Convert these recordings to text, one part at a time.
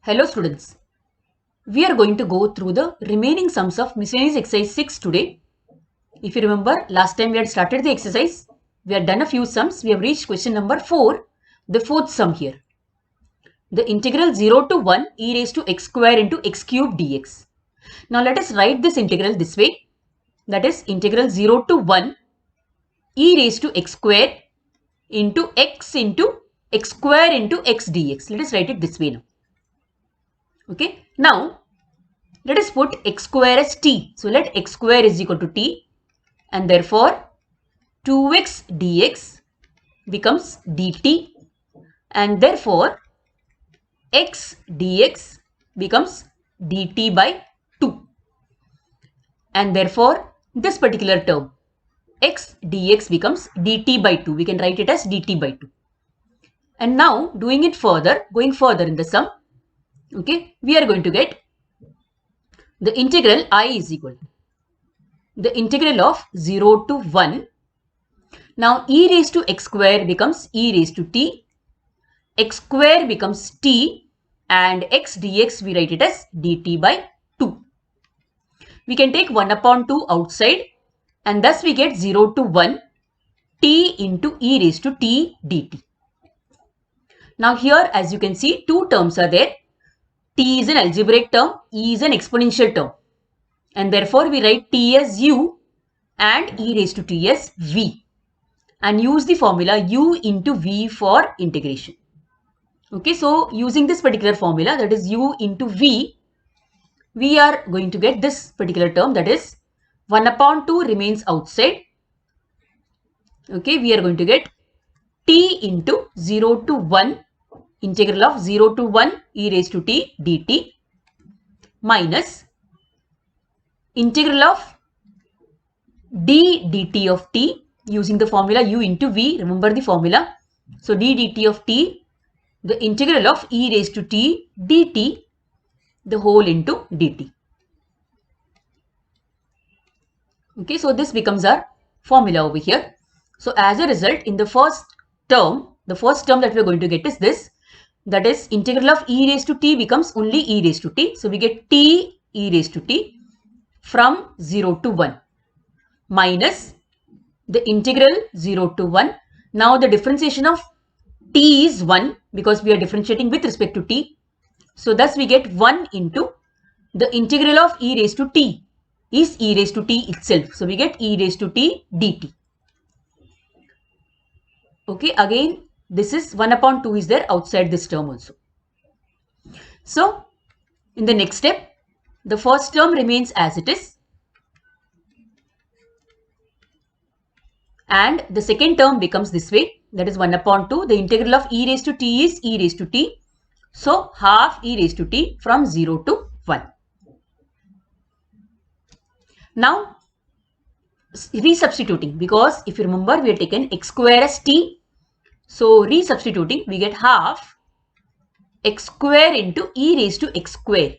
Hello students, we are going to go through the remaining sums of miscellaneous exercise 6 today. If you remember, last time we had started the exercise, we had done a few sums, we have reached question number 4, the fourth sum here. The integral 0 to 1 e raised to x square into x cube dx. Now let us write this integral this way, that is integral 0 to 1 e raised to x square into x square into x dx. Let us write it this way now. Okay, now let us put x square as t. So let x square is equal to t and therefore 2x dx becomes dt and therefore x dx becomes dt by 2 and therefore this particular term x dx becomes dt by 2. We can write it as dt by 2. And now doing it further, going further in the sum, okay, we are going to get the integral I is equal to the integral of 0 to 1. Now e raised to x square becomes e raised to t, x square becomes t and x dx we write it as dt by 2. We can take 1 upon 2 outside and thus we get 0 to 1 t into e raised to t dt. Now here as you can see two terms are there. T is an algebraic term, e is an exponential term and therefore we write t as u and e raised to t as v and use the formula u into v for integration. Okay, so using this particular formula, that is u into v, we are going to get this particular term, that is 1 upon 2 remains outside. Okay, we are going to get t into 0 to 1 integral of 0 to 1 e raised to t dt minus integral of d dt of t using the formula u into v. Remember the formula. So d dt of t, the integral of e raised to t dt, the whole into dt. Okay, so this becomes our formula over here. So as a result, in the first term that we are going to get is this, that is integral of e raised to t becomes only e raised to t. So we get t e raised to t from 0 to 1 minus the integral 0 to 1. Now the differentiation of t is 1 because we are differentiating with respect to t. So thus we get 1 into the integral of e raised to t is e raised to t itself. So we get e raised to t dt. Okay, again this is 1 upon 2 is there outside this term also. So in the next step, the first term remains as it is and the second term becomes this way, that is 1 upon 2. The integral of e raised to t is e raised to t. So half e raised to t from 0 to 1. Now resubstituting, because if you remember we have taken x square as t. So resubstituting we get half x square into e raised to x square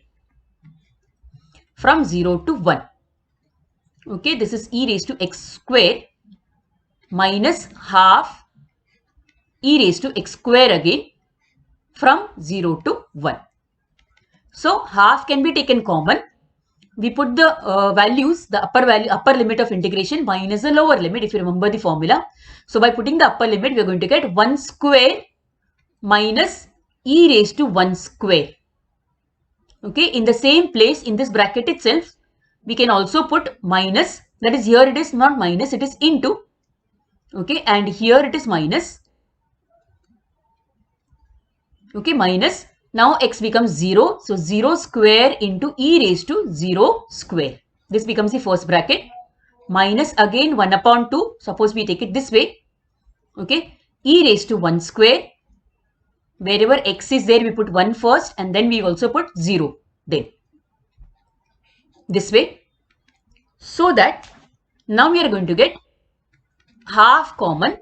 from 0 to 1. Okay, this is e raised to x square minus half e raised to x square again from 0 to 1. So half can be taken common. We put the values, the upper limit of integration minus the lower limit if you remember the formula. So by putting the upper limit, we are going to get 1 square minus e raised to 1 square. Okay, in the same place in this bracket itself, we can also put minus, that is here it is not minus, it is into. Okay, and here it is minus. Okay, minus. Now x becomes 0. So 0 square into e raised to 0 square. This becomes the first bracket. Minus again 1 upon 2. Suppose we take it this way. Okay, e raised to 1 square. Wherever x is there, we put 1 first and then we also put 0 then. This way. So that now we are going to get half common.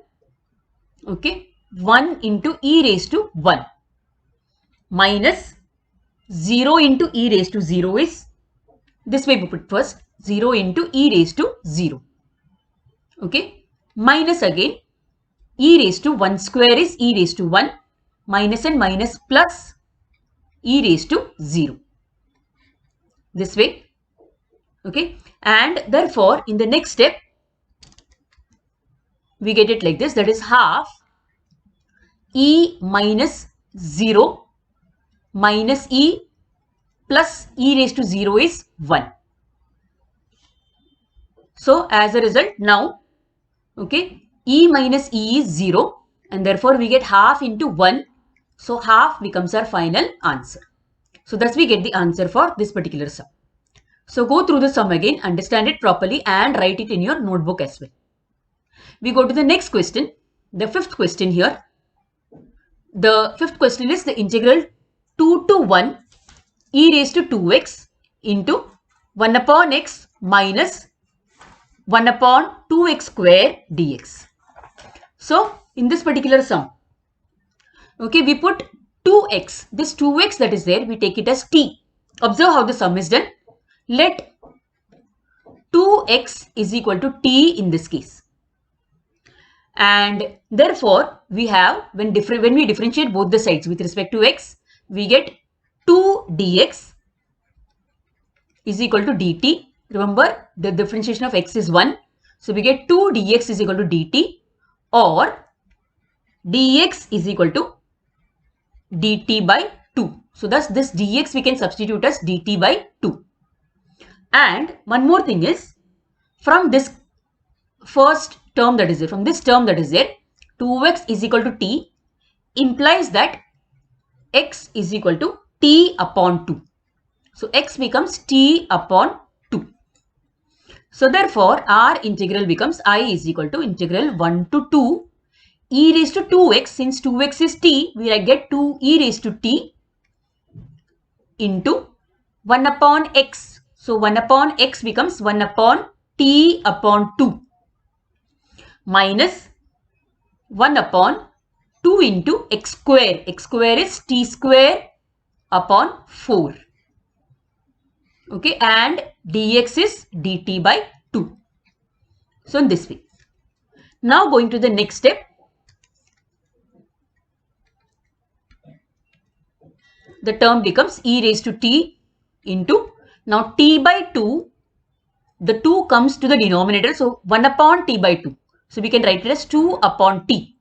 Okay, 1 into e raised to 1 minus 0 into e raised to 0 is, this way we put first, 0 into e raised to 0. Okay, minus again e raised to 1 square is e raised to 1, minus and minus plus e raised to 0. This way. Okay. And therefore, in the next step, we get it like this. That is half e minus 0 minus e plus e raised to 0 is 1. So, as a result, now, okay, e minus e is 0 and therefore we get half into 1. So, half becomes our final answer. So, thus we get the answer for this particular sum. So, go through the sum again, understand it properly and write it in your notebook as well. We go to the next question, the fifth question here. The fifth question is the integral 2 to 1 e raised to 2x into 1 upon x minus 1 upon 2x square dx. So, in this particular sum, okay, we put 2x. This 2x that is there, we take it as t. Observe how the sum is done. Let 2x is equal to t in this case. And therefore, we have, when we differentiate both the sides with respect to x, we get 2 dx is equal to dt. Remember, the differentiation of x is 1. So, we get 2 dx is equal to dt, or dx is equal to dt by 2. So, thus this dx we can substitute as dt by 2. And one more thing is, from this first term that is there, from this term that is there, 2x is equal to t implies that x is equal to t upon 2. So, x becomes t upon 2. So, therefore, our integral becomes I is equal to integral 1 to 2 e raised to 2x. Since 2x is t, we get 2 e raised to t into 1 upon x. So, 1 upon x becomes 1 upon t upon 2 minus 1 upon 2 into x square. X square is t square upon 4. Okay, and dx is dt by 2. So, in this way. Now, going to the next step. The term becomes e raised to t into, now t by 2, the 2 comes to the denominator. So, 1 upon t by 2. So, we can write it as 2 upon t.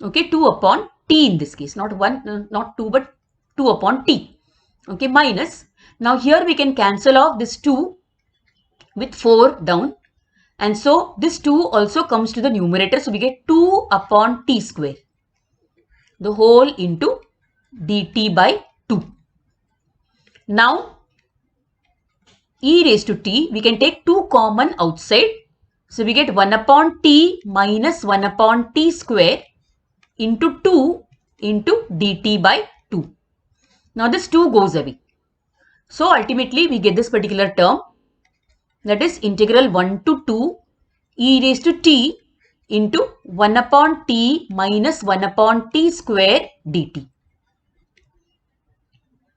Okay, 2 upon t in this case, not 1, not 2, but 2 upon t. Okay, minus. Now, here we can cancel off this 2 with 4 down. And so, this 2 also comes to the numerator. So, we get 2 upon t square. The whole into dt by 2. Now, e raised to t, we can take 2 common outside. So, we get 1 upon t minus 1 upon t square into 2 into dt by 2. Now, this 2 goes away. So, ultimately, we get this particular term, that is integral 1 to 2 e raised to t into 1 upon t minus 1 upon t square dt.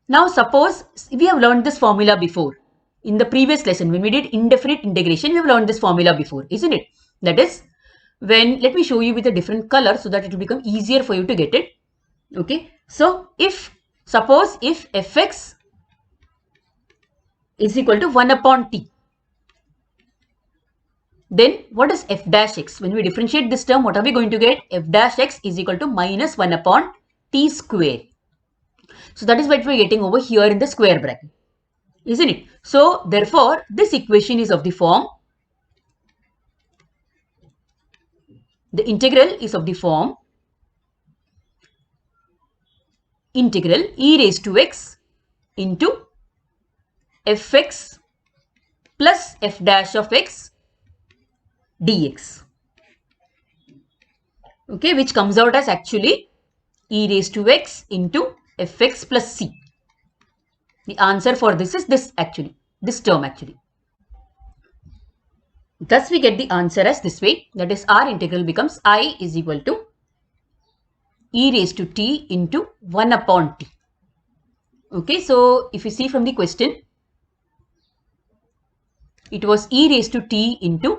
Now, suppose we have learned this formula before. In the previous lesson, when we did indefinite integration, we have learned this formula before, isn't it? That is, when, let me show you with a different color so that it will become easier for you to get it. Okay. So, suppose if fx is equal to 1 upon t, then what is f dash x? When we differentiate this term, what are we going to get? F dash x is equal to minus 1 upon t square. So, that is what we are getting over here in the square bracket, isn't it? So, therefore, this equation is of the form, the integral is of the form integral e raised to x into fx plus f dash of x dx. Okay, which comes out as actually e raised to x into fx plus c. The answer for this is this actually, this term actually. Thus, we get the answer as this way, that is our integral becomes I is equal to e raised to t into 1 upon t. Okay, so if you see from the question, it was e raised to t into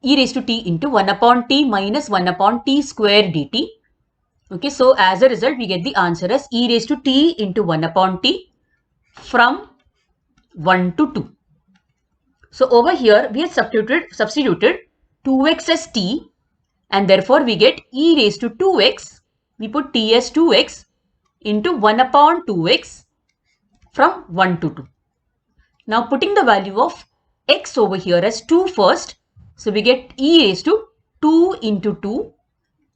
1 upon t minus 1 upon t square dt. Okay, so as a result, we get the answer as e raised to t into 1 upon t from 1 to 2. So over here, we have substituted 2x as t, and therefore we get e raised to 2x. We put t as 2x into 1 upon 2x from 1 to 2. Now putting the value of x over here as 2 first. So we get e raised to 2 into 2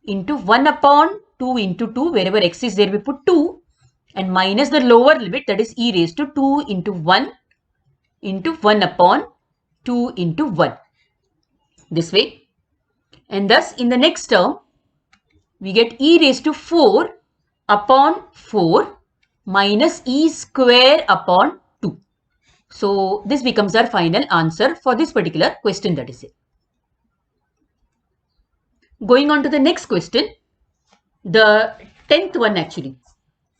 into 1 upon 2 into 2. Wherever x is there, we put 2 and minus the lower limit, that is e raised to 2 into 1 into 1 upon 2 into 1. This way. And thus in the next term, we get e raised to 4 upon 4 minus e square upon 2. So this becomes our final answer for this particular question, that is it. Going on to the next question, the 10th one actually,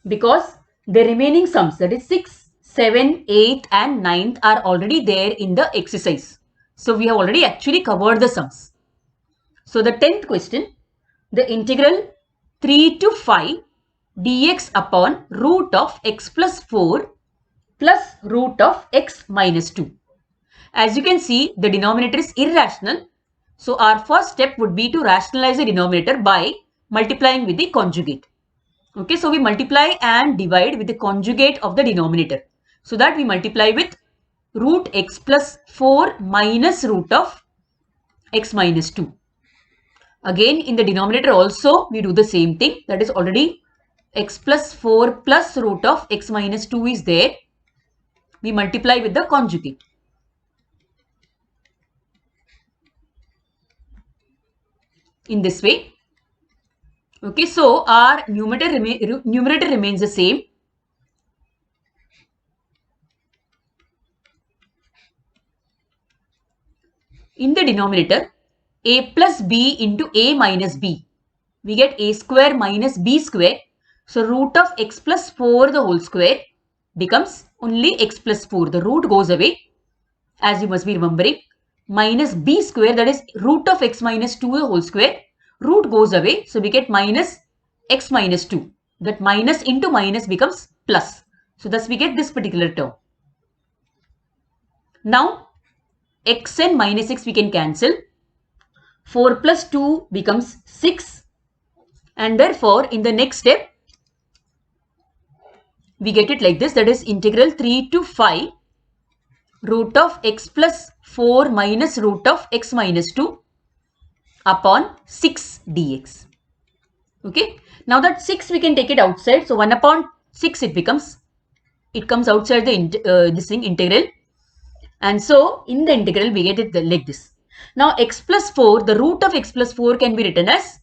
because the remaining sums, that is 6, 7, 8 and 9th are already there in the exercise. So we have already actually covered the sums. So the 10th question, the integral 3 to 5 dx upon root of x plus 4 plus root of x minus 2. As you can see, the denominator is irrational. So our first step would be to rationalize the denominator by multiplying with the conjugate. Okay, so we multiply and divide with the conjugate of the denominator. So that we multiply with root x plus 4 minus root of x minus 2. Again, in the denominator also, we do the same thing. That is already x plus 4 plus root of x minus 2 is there. We multiply with the conjugate. In this way. Okay, so our numerator remains the same. In the denominator, a plus b into a minus b. We get a square minus b square. So root of x plus 4 the whole square becomes only x plus 4. The root goes away, as you must be remembering. Minus b square, that is root of x minus 2 the whole square. Root goes away, so we get minus x minus 2. That minus into minus becomes plus. So thus we get this particular term. Now x and minus x we can cancel. 4 plus 2 becomes 6. And therefore, in the next step, we get it like this. That is integral 3 to 5 root of x plus 4 minus root of x minus 2 upon 6 dx. Okay. Now that 6 we can take it outside. So 1 upon 6 it comes outside the this thing integral. And so in the integral we get it like this. Now x plus 4, the root of x plus 4 can be written as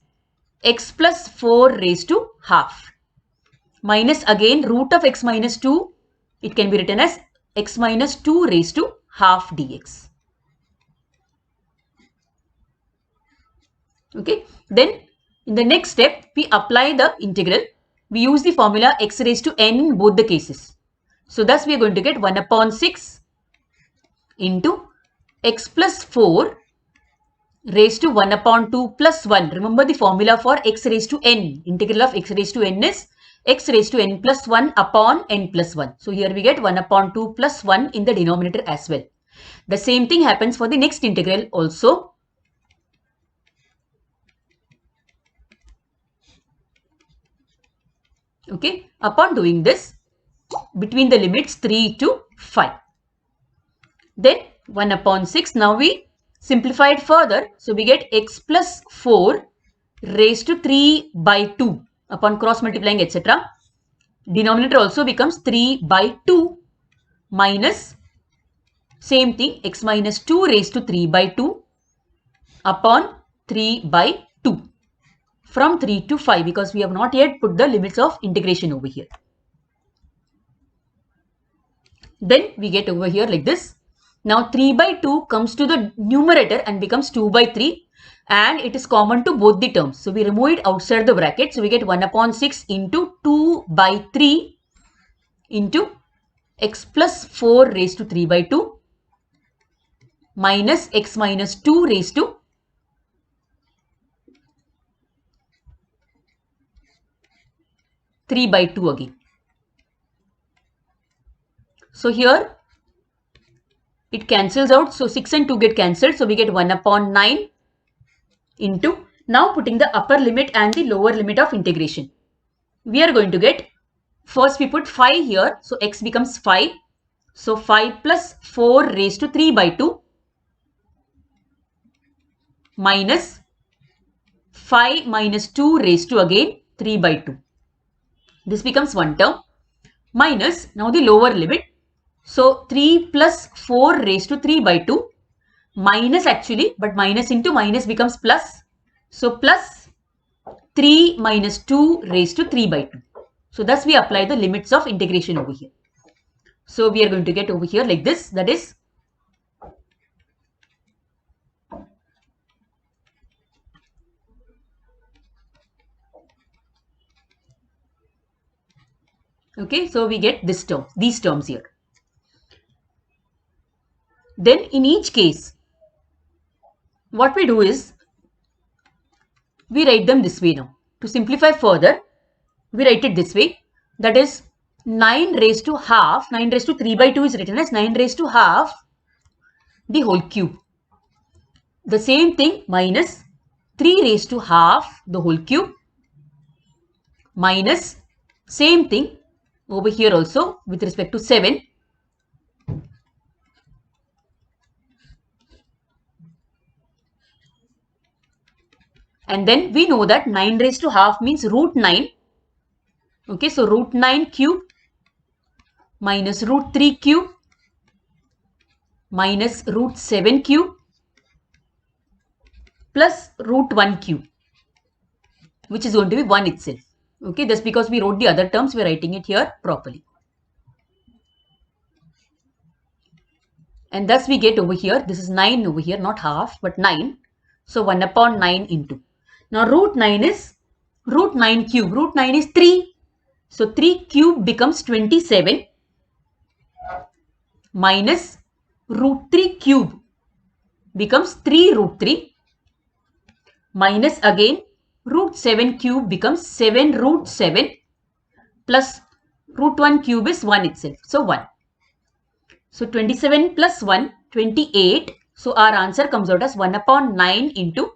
x plus 4 raised to half. Minus again root of x minus 2, it can be written as x minus 2 raised to half dx. Okay. Then in the next step, we apply the integral. We use the formula x raised to n in both the cases. So thus we are going to get 1 upon 6 into x plus 4 raised to 1 upon 2 plus 1. Remember the formula for x raised to n. Integral of x raised to n is x raised to n plus 1 upon n plus 1. So here we get 1 upon 2 plus 1 in the denominator as well. The same thing happens for the next integral also. Okay, upon doing this, between the limits 3 to 5. Then 1 upon 6, now we simplify it further. So we get x plus 4 raised to 3 by 2 upon cross multiplying etc. Denominator also becomes 3 by 2 minus same thing x minus 2 raised to 3 by 2 upon 3 by 2 from 3 to 5, because we have not yet put the limits of integration over here. Then we get over here like this. Now 3 by 2 comes to the numerator and becomes 2 by 3, and it is common to both the terms. So we remove it outside the bracket. So we get 1 upon 6 into 2 by 3 into x plus 4 raised to 3 by 2 minus x minus 2 raised to 3 by 2 again. So here it cancels out. So 6 and 2 get cancelled. So we get 1 upon 9 into, now putting the upper limit and the lower limit of integration. We are going to get, first we put 5 here. So x becomes 5. So 5 plus 4 raised to 3 by 2 minus 5 minus 2 raised to again 3 by 2. This becomes one term minus, now the lower limit. So 3 plus 4 raised to 3 by 2 minus actually, but minus into minus becomes plus. So plus 3 minus 2 raised to 3 by 2. So thus we apply the limits of integration over here. So we are going to get over here like this, that is okay, so we get this term, these terms here. Then in each case, what we do is, we write them this way now. To simplify further, we write it this way, that is 9 raised to half, 9 raised to 3 by 2 is written as 9 raised to half the whole cube. The same thing minus 3 raised to half the whole cube minus same thing over here also with respect to 7. And then we know that 9 raised to half means root 9. Okay, so root 9 cube minus root 3 cube minus root 7 cube plus root 1 cube, which is going to be 1 itself. Okay, that's because we wrote the other terms, we are writing it here properly. And thus we get over here, this is 9 over here, not half, but 9. So 1 upon 9 into. Now root 9 is root 9 cube. Root 9 is 3. So 3 cube becomes 27 minus root 3 cube becomes 3 root 3 minus again root 7 cube becomes 7 root 7 plus root 1 cube is 1 itself. So 1. So 27 plus 1, 28. So our answer comes out as 1 upon 9 into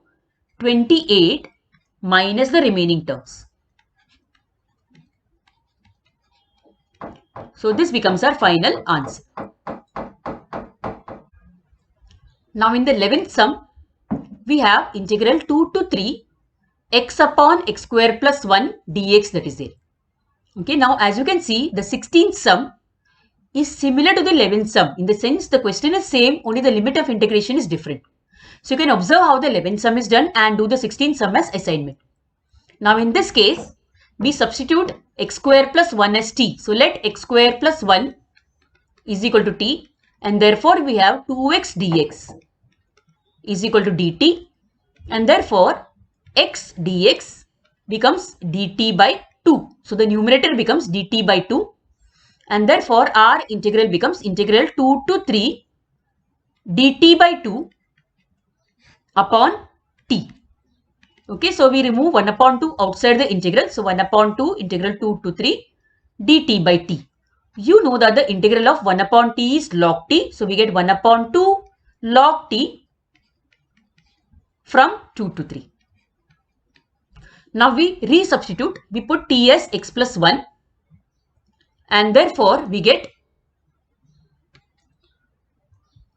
28 minus the remaining terms. So this becomes our final answer. Now in the 11th sum, we have integral 2 to 3 x upon x square plus 1 dx, that is there. Okay, now as you can see, the 16th sum is similar to the 11th sum in the sense the question is same, only the limit of integration is different. So you can observe how the 11th sum is done and do the 16th sum as assignment. Now in this case, we substitute x square plus 1 as t. So let x square plus 1 is equal to t, and therefore we have 2x dx is equal to dt, and therefore x dx becomes dt by 2. So the numerator becomes dt by 2, and therefore our integral becomes integral 2 to 3 dt by 2 upon t. Okay, so we remove 1 upon 2 outside the integral. So 1 upon 2 integral 2 to 3 dt by t. You know that the integral of 1 upon t is log t. So we get 1 upon 2 log t from 2 to 3. Now we resubstitute. We put t as x plus 1. And therefore we get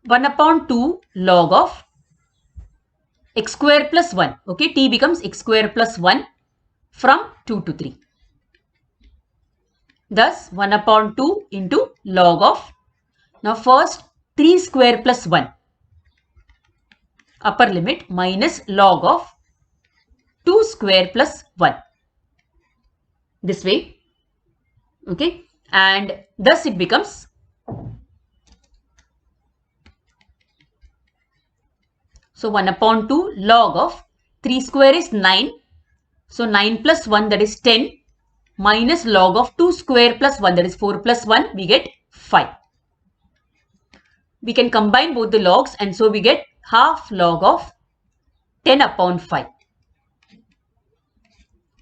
1 upon 2 log of x square plus 1. Okay, t becomes x square plus 1 from 2 to 3. Thus 1 upon 2 into log of, now first 3 square plus 1 upper limit minus log of 2 square plus 1. This way. Okay, and thus it becomes so 1 upon 2 log of 3 square is 9. So 9 plus 1, that is 10, minus log of 2 square plus 1, that is 4 plus 1, we get 5. We can combine both the logs, and so we get half log of 10 upon 5,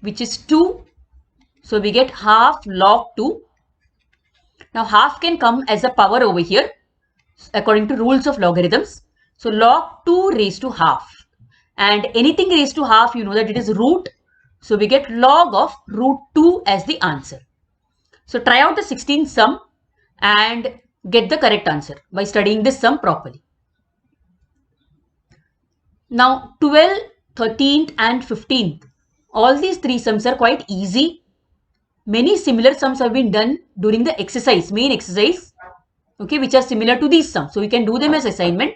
which is 2 So we get half log 2. Now half can come as a power over here according to rules of logarithms. So log 2 raised to half. And anything raised to half, you know that it is root. So we get log of root 2 as the answer. So try out the 16th sum and get the correct answer by studying this sum properly. Now 12th, 13th and 15th, all these three sums are quite easy. Many similar sums have been done during the exercise, main exercise, okay, which are similar to these sums. So we can do them as assignment.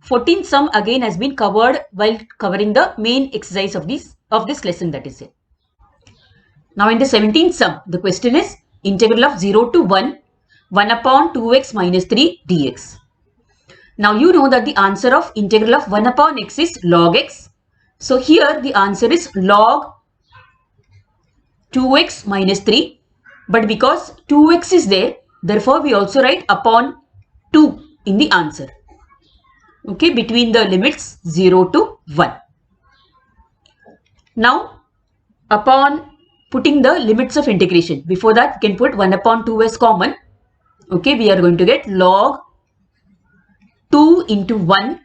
14th sum again has been covered while covering the main exercise of this lesson, that is it. Now in the 17th sum, the question is integral of 0 to 1, 1 upon 2x minus 3 dx. Now you know that the answer of integral of 1 upon x is log x. So here the answer is log 2x minus 3. But because 2x is there, therefore we also write upon 2 in the answer. Okay, between the limits 0 to 1. Now upon putting the limits of integration, before that we can put 1 upon 2 as common. Okay, we are going to get log 2 into 1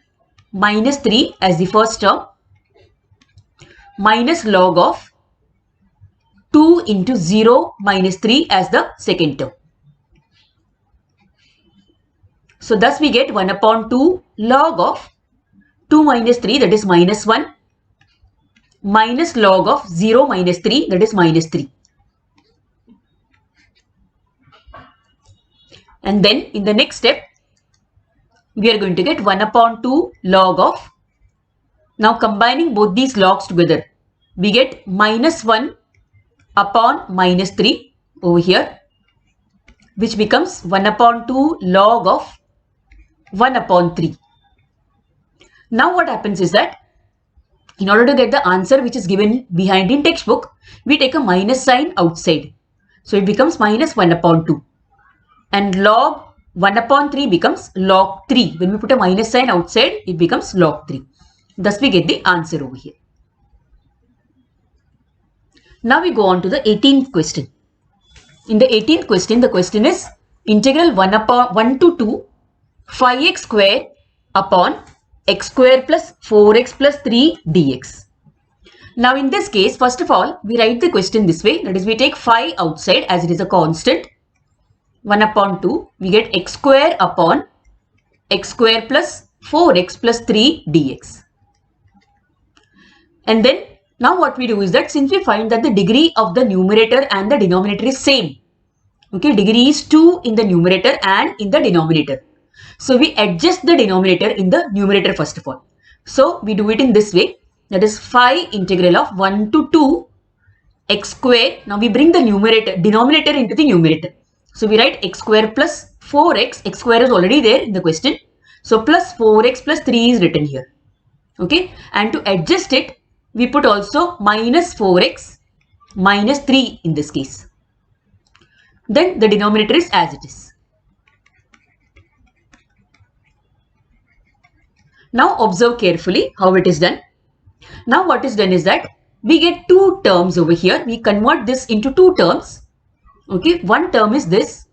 minus 3 as the first term minus log of 2 into 0 minus 3 as the second term. So thus we get 1 upon 2 log of 2 minus 3, that is minus 1, minus log of 0 minus 3, that is minus 3. And then in the next step, we are going to get 1 upon 2 log of, now combining both these logs together, we get minus 1 upon minus 3 over here, which becomes 1 upon 2 log of 1 upon 3. Now what happens is that in order to get the answer which is given behind in textbook, we take a minus sign outside. So it becomes minus 1 upon 2. And log 1 upon 3 becomes log 3. When we put a minus sign outside, it becomes log 3. Thus we get the answer over here. Now we go on to the 18th question. In the 18th question, the question is integral 1 to 2 5x square upon x square plus 4x plus 3 dx. Now in this case, first of all, we write the question this way, that is we take phi outside as it is a constant. 1 upon 2, we get x square upon x square plus 4x plus 3 dx. And then now what we do is that since we find that the degree of the numerator and the denominator is same, okay, degree is 2 in the numerator and in the denominator. So we adjust the denominator in the numerator first of all. So we do it in this way, that is phi integral of 1 to 2 x square. Now we bring the denominator into the numerator. So we write x square plus 4x, x square is already there in the question. So plus 4x plus 3 is written here. Okay, and to adjust it, we put also minus 4x minus 3 in this case. Then the denominator is as it is. Now observe carefully how it is done. Now what is done is that we get two terms over here. We convert this into two terms. Okay, one term is this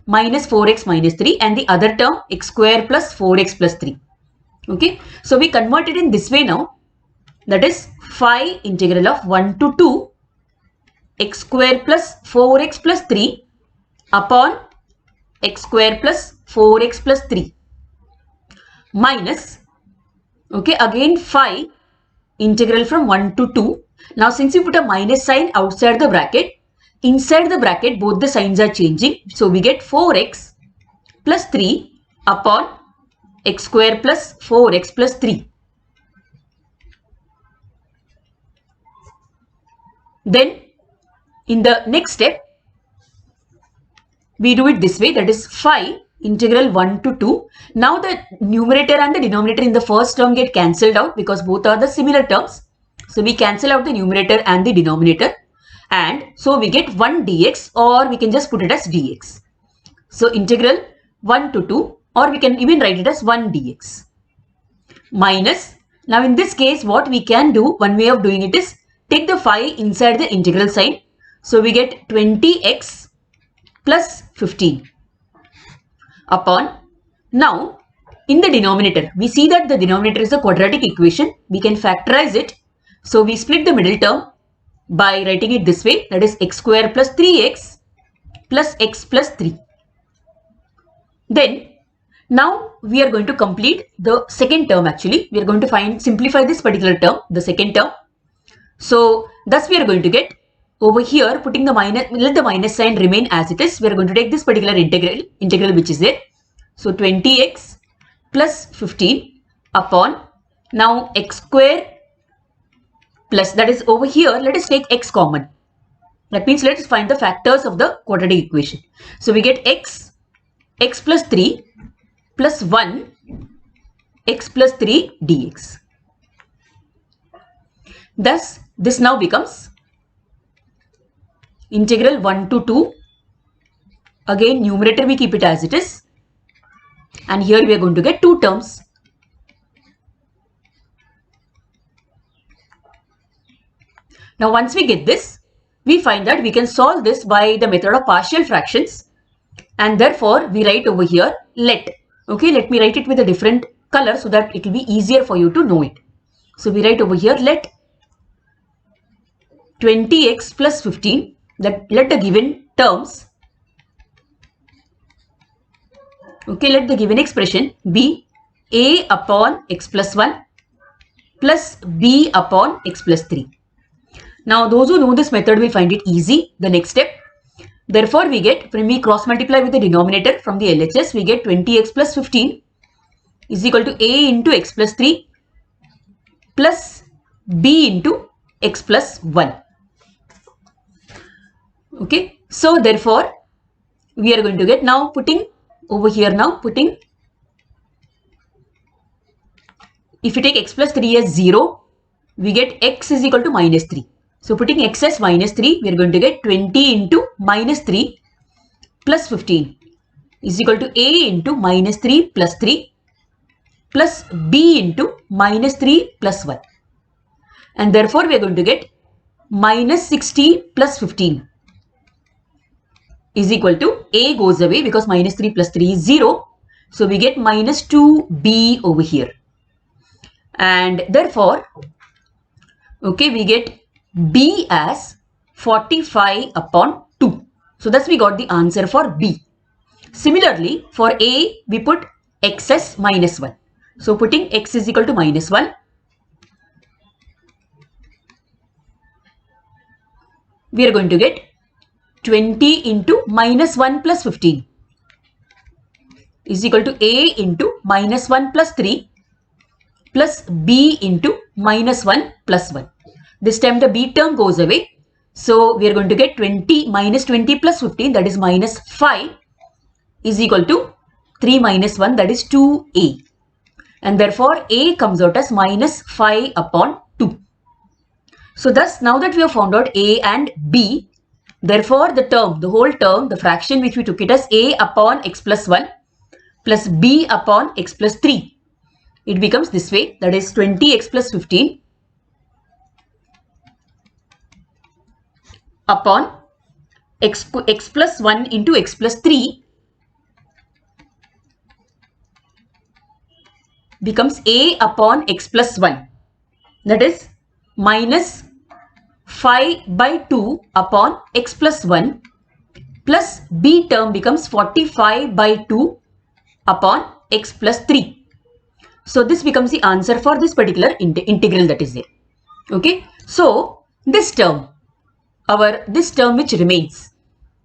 minus 4x minus 3 and the other term x square plus 4x plus 3. Okay, so we convert it in this way now. That is phi integral of 1 to 2 x square plus 4x plus 3 upon x square plus 4x plus 3 minus, okay, again phi integral from 1 to 2. Now since we put a minus sign outside the bracket, inside the bracket both the signs are changing. So we get 4x plus 3 upon x square plus 4x plus 3. Then in the next step, we do it this way, that is phi integral 1 to 2. Now the numerator and the denominator in the first term get cancelled out because both are the similar terms. So we cancel out the numerator and the denominator, and so we get 1 dx, or we can just put it as dx. So integral 1 to 2, or we can even write it as 1 dx minus. Now in this case what we can do, one way of doing it is take the phi inside the integral sign. So we get 20x plus 15 upon, now in the denominator, we see that the denominator is a quadratic equation. We can factorize it. So we split the middle term by writing it this way, that is x square plus 3x plus x plus 3. Then now we are going to complete the second term actually. We are going to simplify this particular term, the second term. So thus we are going to get over here, putting the minus, let the minus sign remain as it is. We are going to take this particular integral which is there. So 20x plus 15 upon, now x square plus, that is over here, let us take x common. That means let us find the factors of the quadratic equation. So we get x plus 3 plus 1 x plus 3 dx. Thus this now becomes integral 1 to 2. Again numerator we keep it as it is, and here we are going to get two terms. Now once we get this, we find that we can solve this by the method of partial fractions, and therefore we write over here let. Okay, let me write it with a different color so that it will be easier for you to know it. So we write over here let 20x plus 15, that let the given terms, okay, let the given expression be a upon x plus 1 plus b upon x plus 3. Now those who know this method will find it easy, the next step. Therefore we get, when we cross multiply with the denominator from the LHS, we get 20x plus 15 is equal to a into x plus 3 plus b into x plus 1. Okay, so therefore we are going to get, now putting over here, now putting, if you take x plus 3 as 0, we get x is equal to minus 3. So putting x as minus 3, we are going to get 20 into minus 3 plus 15 is equal to a into minus 3 plus 3 plus b into minus 3 plus 1. And therefore we are going to get minus 60 plus 15 is equal to, a goes away because minus 3 plus 3 is 0. So we get minus 2b over here. And therefore, okay, we get b as 45 upon 2. So thus we got the answer for b. Similarly, for a, we put x as minus 1. So putting x is equal to minus 1, we are going to get 20 into minus 1 plus 15 is equal to a into minus 1 plus 3 plus b into minus 1 plus 1. This time the b term goes away. So we are going to get 20 minus 20 plus 15, that is minus 5 is equal to 3 minus 1, that is 2a. And therefore a comes out as minus 5 upon 2. So thus now that we have found out a and b, therefore the term, the whole term, the fraction which we took it as a upon x plus 1 plus b upon x plus 3, it becomes this way, that is 20x plus 15 upon x plus 1 into x plus 3 becomes a upon x plus 1, that is minus 5 by 2 upon x plus 1 plus b term becomes 45 by 2 upon x plus 3. So this becomes the answer for this particular integral that is there. Okay, so this term, this term which remains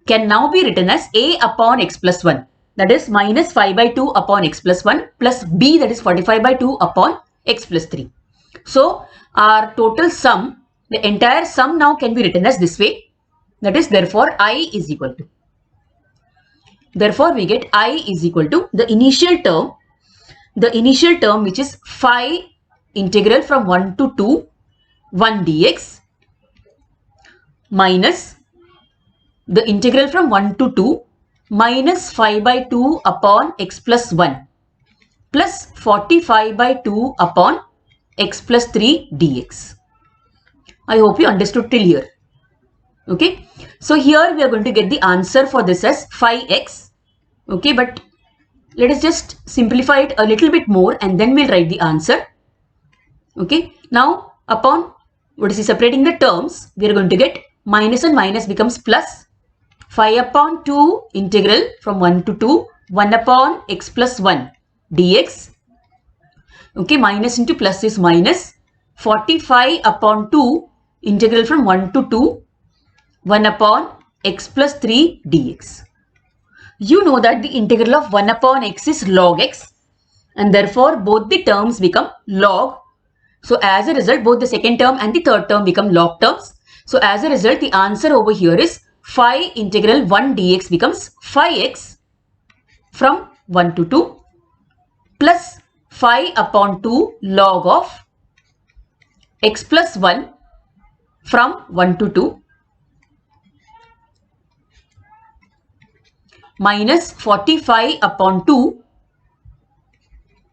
can now be written as a upon x plus 1, that is minus 5 by 2 upon x plus 1 plus b, that is 45 by 2 upon x plus 3. So our total sum, the entire sum now can be written as this way, that is therefore I is equal to, therefore we get I is equal to the initial term which is phi integral from 1 to 2 1 dx minus the integral from 1 to 2 minus 5 by 2 upon x plus 1 plus 45 by 2 upon x plus 3 dx. I hope you understood till here. Okay, so here we are going to get the answer for this as 5x. Okay, but let us just simplify it a little bit more and then we'll write the answer. Okay, now upon separating the terms, we are going to get minus and minus becomes plus. 5 upon 2 integral from 1 to 2, 1 upon x plus 1 dx. Okay, minus into plus is minus. 45 upon 2 integral from 1 to 2, 1 upon x plus 3 dx. You know that the integral of 1 upon x is log x and therefore both the terms become log. So as a result, both the second term and the third term become log terms. So as a result, the answer over here is 5 integral 1 dx becomes 5x from 1 to 2 plus 5 upon 2 log of x plus 1 from 1 to 2 minus 45 upon 2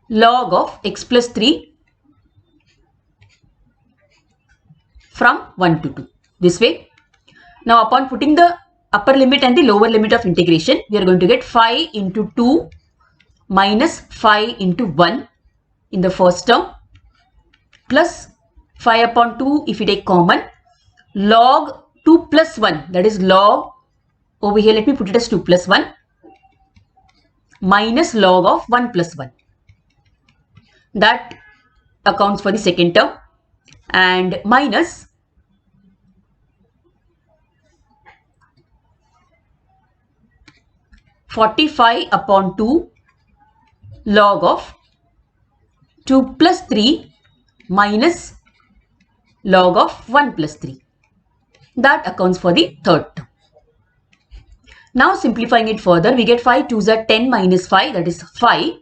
log of x plus 3 from 1 to 2. This way. Now upon putting the upper limit and the lower limit of integration, we are going to get 5 into 2 minus 5 into 1 in the first term plus 5 upon 2 if we take common log 2 plus 1, that is log, over here let me put it as 2 plus 1 minus log of 1 plus 1. That accounts for the second term and minus 45 upon 2 log of 2 plus 3 minus log of 1 plus 3. That accounts for the third term. Now simplifying it further, we get 5 2s are 10 minus 5, that is 5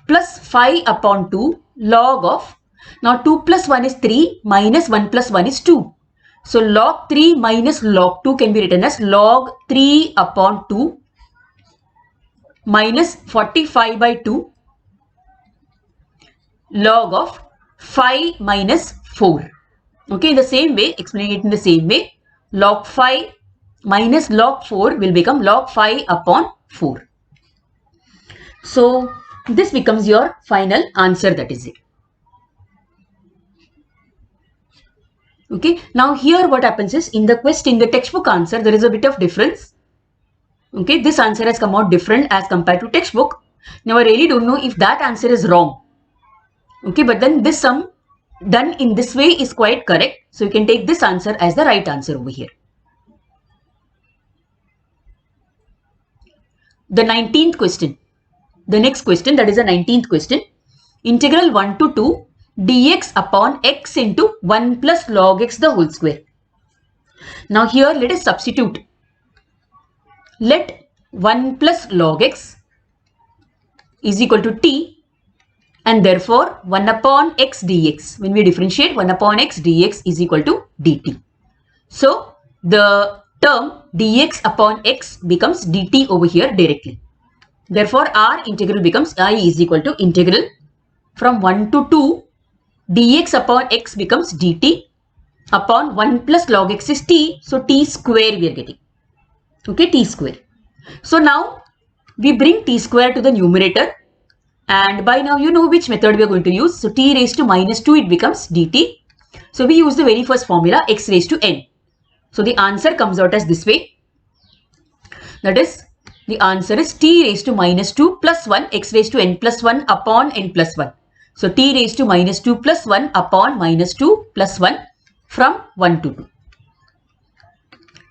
plus 5 upon 2 log of, now 2 plus 1 is 3 minus 1 plus 1 is 2. So log 3 minus log 2 can be written as log 3 upon 2 minus 45 by 2 log of 5 minus 4. Okay, in the same way, explaining it in the same way, log 5 minus log 4 will become log 5 upon 4. So this becomes your final answer, that is it. Okay, now here what happens is in the question, the textbook answer, there is a bit of difference. Okay, this answer has come out different as compared to textbook. Now I really don't know if that answer is wrong. Okay, but then this sum done in this way is quite correct. So you can take this answer as the right answer over here. The 19th question. The next question, that is the 19th question. Integral 1 to 2 dx upon x into 1 plus log x the whole square. Now here let us substitute. Let 1 plus log x is equal to t and therefore 1 upon x dx. When we differentiate, 1 upon x dx is equal to dt. So the term dx upon x becomes dt over here directly. Therefore our integral becomes I is equal to integral from 1 to 2 dx upon x becomes dt upon 1 plus log x is t. So t square we are getting. Okay, t square. So now we bring t square to the numerator and by now you know which method we are going to use. So t raised to minus 2 it becomes dt. So we use the very first formula x raised to n. So the answer comes out as this way. That is, the answer is t raised to minus 2 plus 1 x raised to n plus 1 upon n plus 1. So t raised to minus 2 plus 1 upon minus 2 plus 1 from 1 to 2.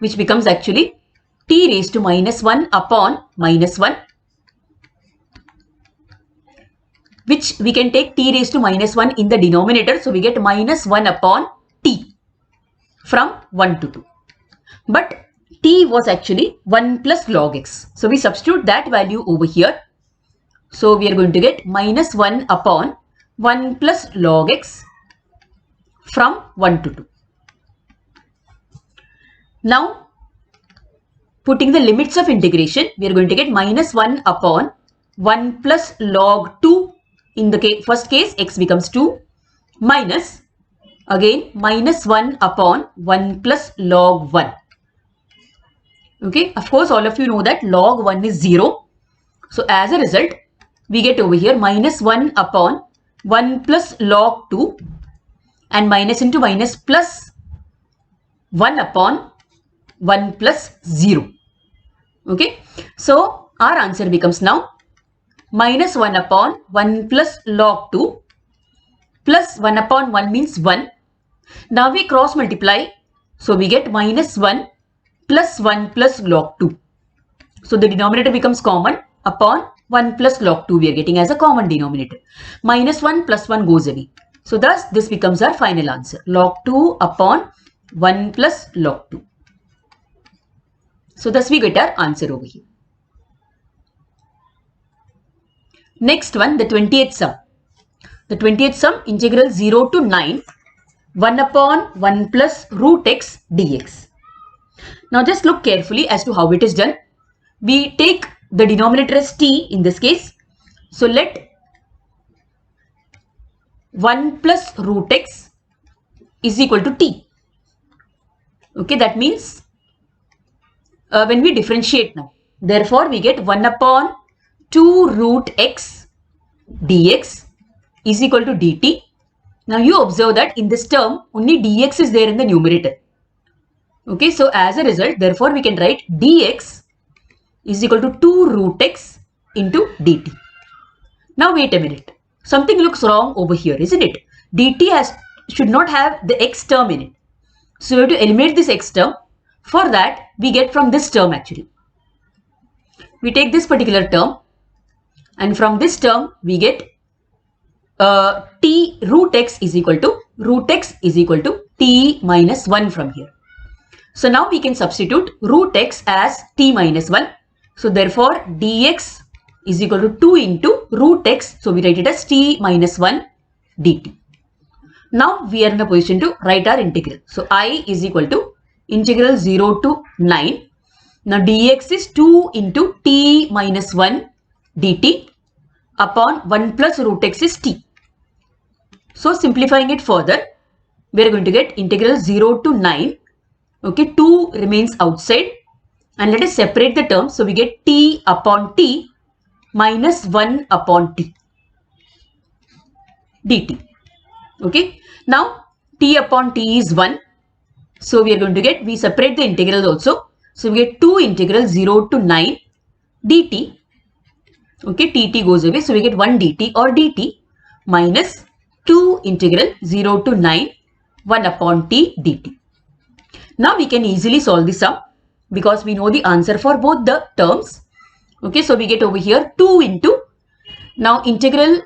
Which becomes actually t raised to minus 1 upon minus 1. Which we can take t raised to minus 1 in the denominator. So we get minus 1 upon t from 1 to 2. But t was actually 1 plus log x. So we substitute that value over here. So we are going to get minus 1 upon 1 plus log x from 1 to 2. Now putting the limits of integration, we are going to get minus 1 upon 1 plus log 2. In the first case, x becomes 2 minus again minus 1 upon 1 plus log 1. Okay, of course, all of you know that log 1 is 0. So as a result, we get over here minus 1 upon 1 plus log 2 and minus into minus plus 1 upon 1 plus 0. Okay, so our answer becomes now minus 1 upon 1 plus log 2 plus 1 upon 1 means 1. Now we cross multiply. So we get minus 1 plus 1 plus log 2. So the denominator becomes common upon 1 plus log 2 we are getting as a common denominator. Minus 1 plus 1 goes away. So thus this becomes our final answer. Log 2 upon 1 plus log 2. So thus we get our answer over here. Next one, the 20th sum. The 20th sum, integral 0 to 9, 1 upon 1 plus root x dx. Now just look carefully as to how it is done. We take the denominator as t in this case. So let 1 plus root x is equal to t. Okay, that means when we differentiate now, therefore we get 1 upon 2 root x dx is equal to dt. Now you observe that in this term only dx is there in the numerator. Okay, so as a result, therefore we can write dx is equal to 2 root x into dt. Now wait a minute. Something looks wrong over here, isn't it? dt should not have the x term in it. So we have to eliminate this x term. For that, we get from this term actually. We take this particular term and from this term we get t root x is equal to t minus 1 from here. So now we can substitute root x as t minus 1. So therefore dx is equal to 2 into root x. So we write it as t minus 1 dt. Now we are in a position to write our integral. So I is equal to integral 0 to 9. Now dx is 2 into t minus 1 dt upon 1 plus root x is t. So simplifying it further, we are going to get integral 0 to 9. Okay, 2 remains outside and let us separate the terms. So we get t upon t minus 1 upon t dt. Okay, now t upon t is 1. So we are going to get, we separate the integrals also. So we get 2 integral 0 to 9 dt. Okay, tt goes away. So we get 1 dt or dt minus 2 integral 0 to 9 1 upon t dt. Now we can easily solve the sum because we know the answer for both the terms. Okay, so we get over here 2 into, now integral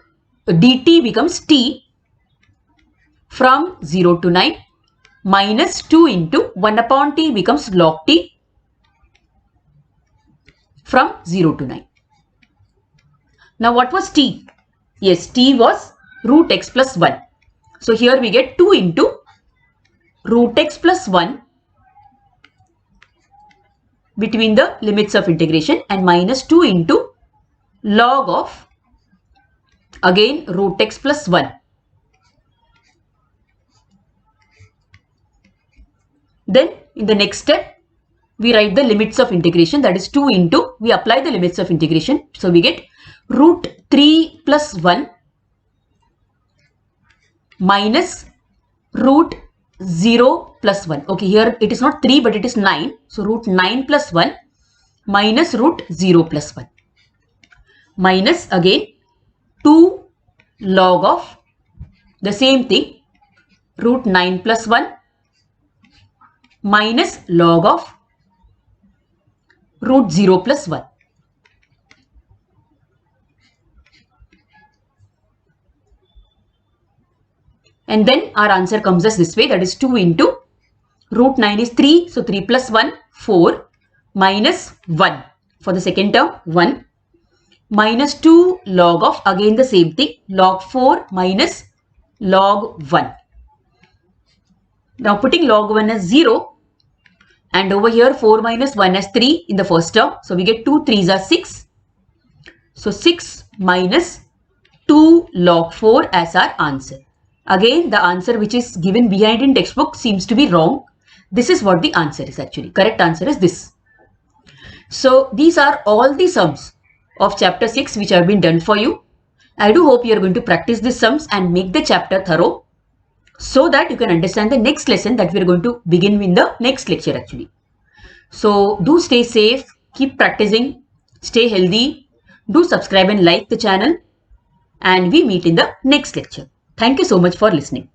dt becomes t from 0 to 9 minus 2 into 1 upon t becomes log t from 0 to 9. Now what was t? Yes, t was root x plus 1. So here we get 2 into root x plus 1 between the limits of integration and minus 2 into log of again root x plus 1. Then in the next step, we write the limits of integration, that is 2 into, we apply the limits of integration. So we get root 3 plus 1 minus root 0 plus 1. Okay, here it is not 3 but it is 9. So root 9 plus 1 minus root 0 plus 1 minus again 2 log of the same thing, root 9 plus 1 minus log of root 0 plus 1. And then our answer comes as this way, that is 2 into root 9 is 3. So 3 plus 1, 4 minus 1 for the second term, 1 minus 2 log of again the same thing, log 4 minus log 1. Now putting log 1 as 0 and over here 4 minus 1 as 3 in the first term. So we get 2 3s are 6. So 6 minus 2 log 4 as our answer. Again, the answer which is given behind in textbook seems to be wrong. This is what the answer is actually. Correct answer is this. So these are all the sums of chapter 6 which have been done for you. I do hope you are going to practice these sums and make the chapter thorough so that you can understand the next lesson that we are going to begin in the next lecture actually. So do stay safe, keep practicing, stay healthy, do subscribe and like the channel, and we meet in the next lecture. Thank you so much for listening.